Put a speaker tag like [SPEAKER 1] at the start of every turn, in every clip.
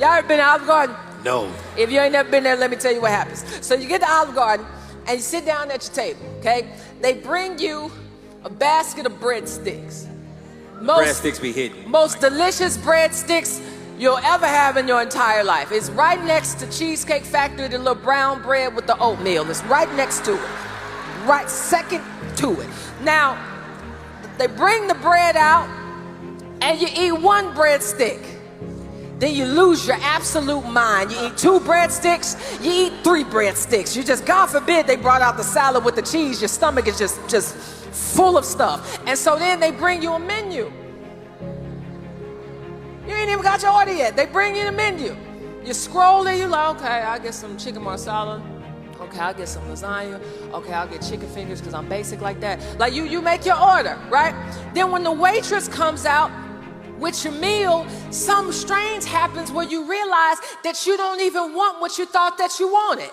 [SPEAKER 1] Y'all ever been to Olive Garden?
[SPEAKER 2] No.
[SPEAKER 1] If you ain't never been there, let me tell you what happens. So you get to Olive Garden and you sit down at your table, okay? They bring you a basket of breadsticks.
[SPEAKER 2] Breadsticks be hidden.
[SPEAKER 1] Most delicious breadsticks you'll ever have in your entire life. It's right next to Cheesecake Factory, the little brown bread with the oatmeal. It's right next to it. Right second to it. Now, they bring the bread out and you eat one breadstick. Then you lose your absolute mind. You eat 2 breadsticks, you eat 3 breadsticks. You just, God forbid, they brought out the salad with the cheese. Your stomach is just full of stuff. And so then they bring you a menu. You ain't even got your order yet. They bring you the menu. You scroll and you're like, okay, I'll get some chicken marsala. Okay, I'll get some lasagna. Okay, I'll get chicken fingers because I'm basic like that. Like you make your order, right? Then when the waitress comes out with your meal, something strange happens where you realize that you don't even want what you thought that you wanted.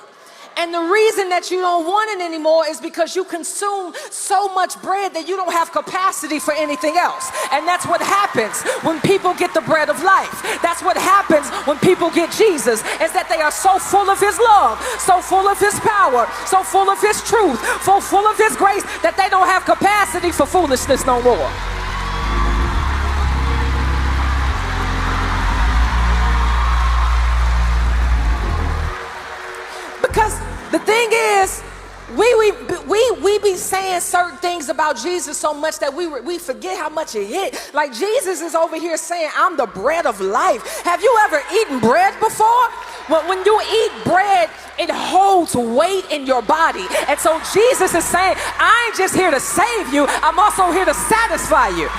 [SPEAKER 1] And the reason that you don't want it anymore is because you consume so much bread that you don't have capacity for anything else. And that's what happens when people get the bread of life. That's what happens when people get Jesus, is that they are so full of his love, so full of his power, so full of his truth, so full of his grace that they don't have capacity for foolishness no more. Because the thing is, we be saying certain things about Jesus so much that we forget how much it hit. Like Jesus is over here saying, I'm the bread of life. Have you ever eaten bread before? When you eat bread, it holds weight in your body. And so Jesus is saying, I ain't just here to save you, I'm also here to satisfy you.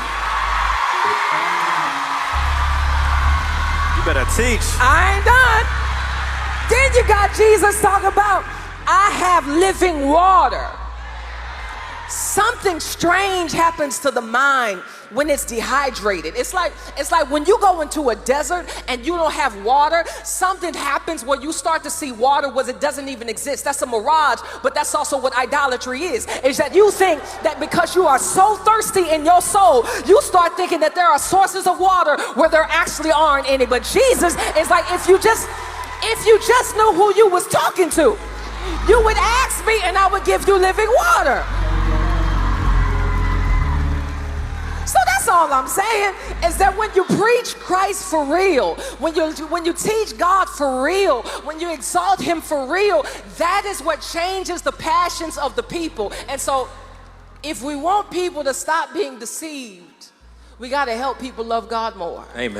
[SPEAKER 2] You better teach.
[SPEAKER 1] I ain't done. Then you got Jesus talking about, I have living water. Something strange happens to the mind when it's dehydrated. It's like when you go into a desert and you don't have water, something happens where you start to see water where it doesn't even exist. That's a mirage, but that's also what idolatry is that you think that because you are so thirsty in your soul, you start thinking that there are sources of water where there actually aren't any. But Jesus is like, if you just knew who you was talking to, you would ask me and I would give you living water. So that's all I'm saying, is that when you preach Christ for real, when you teach God for real, when you exalt him for real, that is what changes the passions of the people. And so if we want people to stop being deceived, we got to help people love God more.
[SPEAKER 2] Amen.